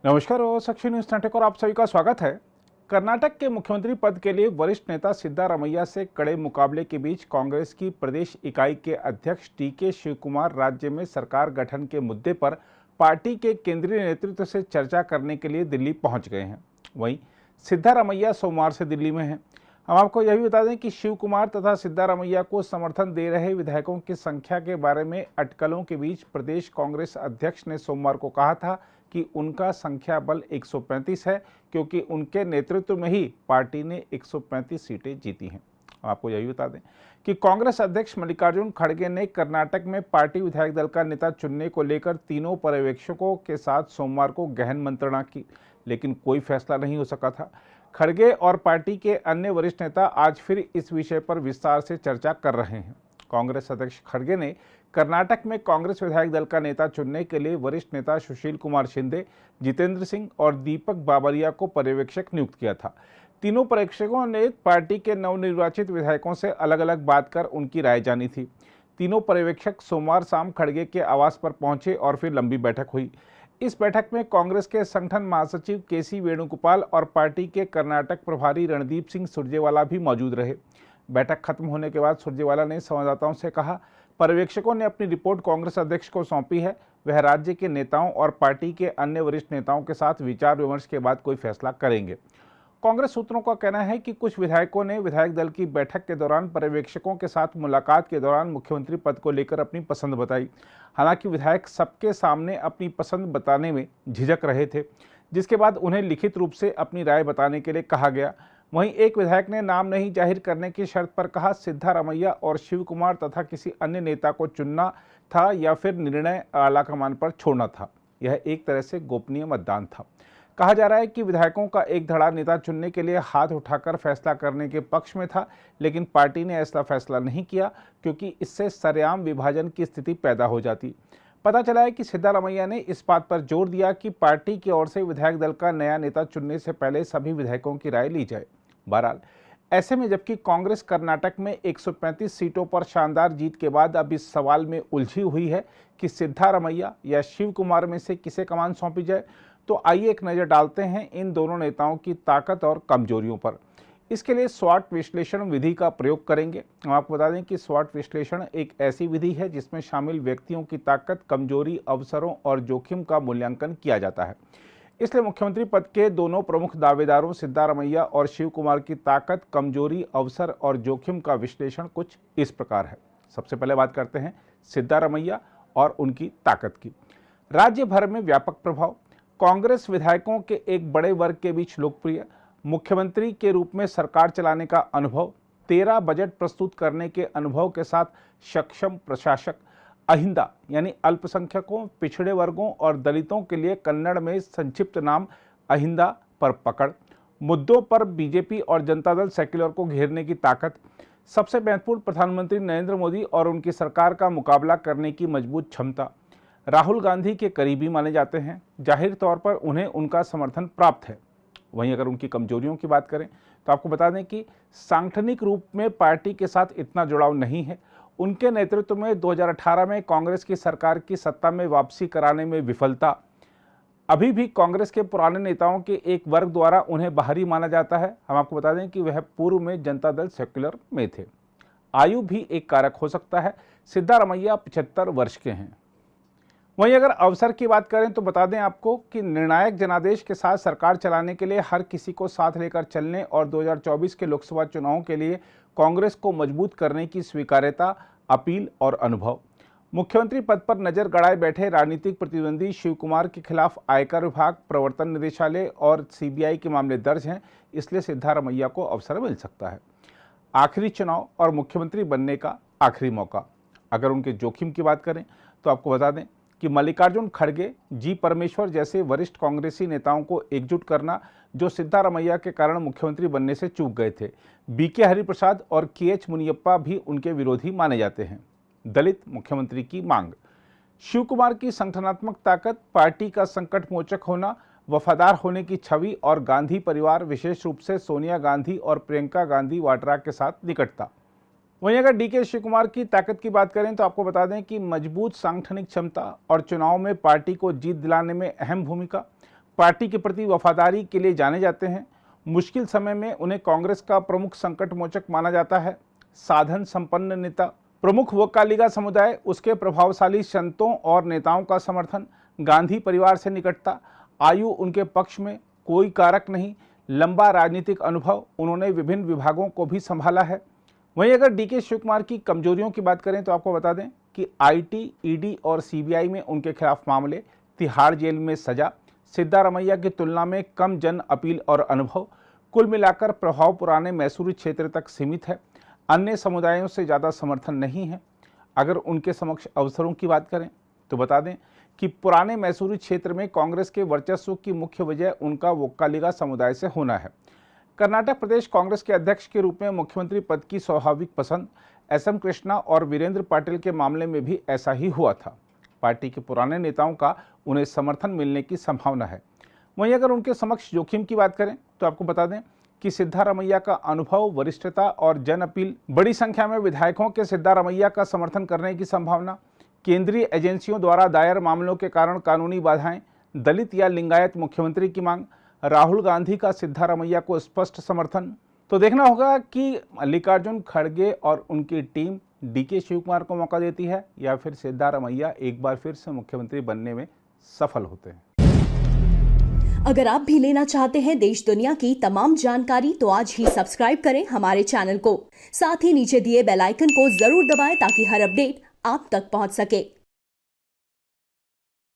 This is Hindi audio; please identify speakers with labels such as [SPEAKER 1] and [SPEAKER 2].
[SPEAKER 1] नमस्कार और सक्ष न्यूज नाटक और आप सभी का स्वागत है। कर्नाटक के मुख्यमंत्री पद के लिए वरिष्ठ नेता सिद्धारमैया से कड़े मुकाबले के बीच कांग्रेस की प्रदेश इकाई के अध्यक्ष टीके शिवकुमार राज्य में सरकार गठन के मुद्दे पर पार्टी के केंद्रीय नेतृत्व से चर्चा करने के लिए दिल्ली पहुंच गए हैं। वहीं सिद्धारमैया सोमवार से दिल्ली में हैं। हम आपको यह भी बता दें कि शिव कुमार तथा सिद्धारमैया को समर्थन दे रहे विधायकों की संख्या के बारे में अटकलों के बीच प्रदेश कांग्रेस अध्यक्ष ने सोमवार को कहा था कि उनका संख्या बल 135 है, क्योंकि उनके नेतृत्व में ही पार्टी ने 135 सीटें जीती हैं। आपको यह भी बता दें कि कांग्रेस अध्यक्ष मल्लिकार्जुन खड़गे ने कर्नाटक में पार्टी विधायक दल का नेता चुनने को लेकर तीनों पर्यवेक्षकों के साथ सोमवार को गहन मंत्रणा की, लेकिन कोई फैसला नहीं हो सका था। खड़गे और पार्टी के अन्य वरिष्ठ नेता आज फिर इस विषय पर विस्तार से चर्चा कर रहे हैं। कांग्रेस अध्यक्ष खड़गे ने कर्नाटक में कांग्रेस विधायक दल का नेता चुनने के लिए वरिष्ठ नेता सुशील कुमार शिंदे, जितेंद्र सिंह और दीपक बाबरिया को पर्यवेक्षक नियुक्त किया था। तीनों पर्यवेक्षकों ने पार्टी के नवनिर्वाचित विधायकों से अलग अलग बात कर उनकी राय जानी थी। तीनों पर्यवेक्षक सोमवार शाम खड़गे के आवास पर पहुंचे और फिर लंबी बैठक हुई। इस बैठक में कांग्रेस के संगठन महासचिव केसी वेणुगोपाल और पार्टी के कर्नाटक प्रभारी रणदीप सिंह सुरजेवाला भी मौजूद रहे। बैठक खत्म होने के बाद सुरजेवाला ने संवाददाताओं से कहा, पर्यवेक्षकों ने अपनी रिपोर्ट कांग्रेस अध्यक्ष को सौंपी है। वह राज्य के नेताओं और पार्टी के अन्य वरिष्ठ नेताओं के साथ विचार विमर्श के बाद कोई फैसला करेंगे। कांग्रेस सूत्रों का कहना है कि कुछ विधायकों ने विधायक दल की बैठक के दौरान पर्यवेक्षकों के साथ मुलाकात के दौरान मुख्यमंत्री पद को लेकर अपनी पसंद बताई। हालांकि विधायक सबके सामने अपनी पसंद बताने में झिझक रहे थे, जिसके बाद उन्हें लिखित रूप से अपनी राय बताने के लिए कहा गया। वहीं एक विधायक ने नाम नहीं जाहिर करने की शर्त पर कहा, सिद्धारमैया और शिव कुमार तथा किसी अन्य नेता को चुनना था या फिर निर्णय आलाकमान पर छोड़ना था। यह एक तरह से गोपनीय मतदान था। कहा जा रहा है कि विधायकों का एक धड़ा नेता चुनने के लिए हाथ उठाकर फैसला करने के पक्ष में था, लेकिन पार्टी ने ऐसा फैसला नहीं किया, क्योंकि इससे सरेआम विभाजन की स्थिति पैदा हो जाती। पता चला है कि सिद्धारमैया ने इस बात पर जोर दिया कि पार्टी की ओर से विधायक दल का नया नेता चुनने से पहले सभी विधायकों की राय ली जाए। बहरहाल, ऐसे में जबकि कांग्रेस कर्नाटक में 135 सीटों पर शानदार जीत के बाद अब इस सवाल में उलझी हुई है कि सिद्धारमैया या शिव कुमार में से किसे कमान सौंपी जाए, तो आइए एक नज़र डालते हैं इन दोनों नेताओं की ताकत और कमजोरियों पर। इसके लिए स्वॉट विश्लेषण विधि का प्रयोग करेंगे। हम आपको बता दें कि स्वॉट विश्लेषण एक ऐसी विधि है जिसमें शामिल व्यक्तियों की ताकत, कमजोरी, अवसरों और जोखिम का मूल्यांकन किया जाता है। इसलिए मुख्यमंत्री पद के दोनों प्रमुख दावेदारों सिद्धारमैया और शिव कुमार की ताकत, कमजोरी, अवसर और जोखिम का विश्लेषण कुछ इस प्रकार है। सबसे पहले बात करते हैं सिद्धारमैया और उनकी ताकत की। राज्य भर में व्यापक प्रभाव, कांग्रेस विधायकों के एक बड़े वर्ग के बीच लोकप्रिय, मुख्यमंत्री के रूप में सरकार चलाने का अनुभव, 13 बजट प्रस्तुत करने के अनुभव के साथ सक्षम प्रशासक, अहिंदा यानी अल्पसंख्यकों, पिछड़े वर्गों और दलितों के लिए कन्नड़ में संक्षिप्त नाम अहिंदा पर पकड़, मुद्दों पर बीजेपी और जनता दल सेक्युलर को घेरने की ताकत, सबसे महत्वपूर्ण प्रधानमंत्री नरेंद्र मोदी और उनकी सरकार का मुकाबला करने की मजबूत क्षमता, राहुल गांधी के करीबी माने जाते हैं, जाहिर तौर पर उन्हें उनका समर्थन प्राप्त है। वहीं अगर उनकी कमजोरियों की बात करें तो आपको बता दें कि सांगठनिक रूप में पार्टी के साथ इतना जुड़ाव नहीं है। उनके नेतृत्व में 2018 में कांग्रेस की सरकार की सत्ता में वापसी कराने में विफलता, अभी भी कांग्रेस के पुराने नेताओं के एक वर्ग द्वारा उन्हें बाहरी माना जाता है। हम आपको बता दें कि वह पूर्व में जनता दल सेक्युलर में थे। आयु भी एक कारक हो सकता है। सिद्धारमैया 75 वर्ष के हैं। वहीं अगर अवसर की बात करें तो बता दें आपको कि निर्णायक जनादेश के साथ सरकार चलाने के लिए हर किसी को साथ लेकर चलने और 2024 के लोकसभा चुनावों के लिए कांग्रेस को मजबूत करने की स्वीकार्यता, अपील और अनुभव। मुख्यमंत्री पद पर नजर गड़ाए बैठे राजनीतिक प्रतिद्वंदी शिव कुमार के खिलाफ आयकर विभाग, प्रवर्तन निदेशालय और सीबीआई के मामले दर्ज हैं, इसलिए सिद्धारमैया को अवसर मिल सकता है। आखिरी चुनाव और मुख्यमंत्री बनने का आखिरी मौका। अगर उनके जोखिम की बात करें तो आपको बता दें कि मल्लिकार्जुन खड़गे, जी परमेश्वर जैसे वरिष्ठ कांग्रेसी नेताओं को एकजुट करना, जो सिद्धारमैया के कारण मुख्यमंत्री बनने से चूक गए थे। बीके हरिप्रसाद और केएच मुनियप्पा भी उनके विरोधी माने जाते हैं। दलित मुख्यमंत्री की मांग, शिव कुमार की संगठनात्मक ताकत, पार्टी का संकट मोचक होना, वफादार होने की छवि और गांधी परिवार, विशेष रूप से सोनिया गांधी और प्रियंका गांधी वाड्रा के साथ निकटता। वहीं अगर डीके शिव कुमार की ताकत की बात करें तो आपको बता दें कि मजबूत सांगठनिक क्षमता और चुनाव में पार्टी को जीत दिलाने में अहम भूमिका, पार्टी के प्रति वफादारी के लिए जाने जाते हैं। मुश्किल समय में उन्हें कांग्रेस का प्रमुख संकट मोचक माना जाता है। साधन संपन्न नेता, प्रमुख वोक्कालिगा समुदाय, उसके प्रभावशाली संतों और नेताओं का समर्थन, गांधी परिवार से निकटता, आयु उनके पक्ष में कोई कारक नहीं, लंबा राजनीतिक अनुभव, उन्होंने विभिन्न विभागों को भी संभाला है। वहीं अगर डीके शिव कुमार की कमजोरियों की बात करें तो आपको बता दें कि आईटी, ईडी और सीबीआई में उनके खिलाफ मामले, तिहाड़ जेल में सजा, सिद्धारमैया की तुलना में कम जन अपील और अनुभव, कुल मिलाकर प्रभाव पुराने मैसूरी क्षेत्र तक सीमित है। अन्य समुदायों से ज़्यादा समर्थन नहीं है। अगर उनके समक्ष अवसरों की बात करें तो बता दें कि पुराने मैसूरी क्षेत्र में कांग्रेस के वर्चस्व की मुख्य वजह उनका वोक्कालिगा समुदाय से होना है। कर्नाटक प्रदेश कांग्रेस के अध्यक्ष के रूप में मुख्यमंत्री पद की स्वाभाविक पसंद एसएम कृष्णा और वीरेंद्र पाटिल के मामले में भी ऐसा ही हुआ था। पार्टी के पुराने नेताओं का उन्हें समर्थन मिलने की संभावना है। वहीं अगर उनके समक्ष जोखिम की बात करें तो आपको बता दें कि सिद्धारमैया का अनुभव, वरिष्ठता और जन अपील, बड़ी संख्या में विधायकों के सिद्धारमैया का समर्थन करने की संभावना, केंद्रीय एजेंसियों द्वारा दायर मामलों के कारण कानूनी बाधाएं, दलित या लिंगायत मुख्यमंत्री की मांग, राहुल गांधी का सिद्धारमैया को स्पष्ट समर्थन। तो देखना होगा कि मल्लिकार्जुन खड़गे और उनकी टीम डीके शिव कुमार को मौका देती है या फिर सिद्धारमैया एक बार फिर से मुख्यमंत्री बनने में सफल होते हैं।
[SPEAKER 2] अगर आप भी लेना चाहते हैं देश दुनिया की तमाम जानकारी तो आज ही सब्सक्राइब करें हमारे चैनल को। साथ ही नीचे दिए बेल आइकन को जरूर दबाएं ताकि हर अपडेट आप तक पहुंच सके।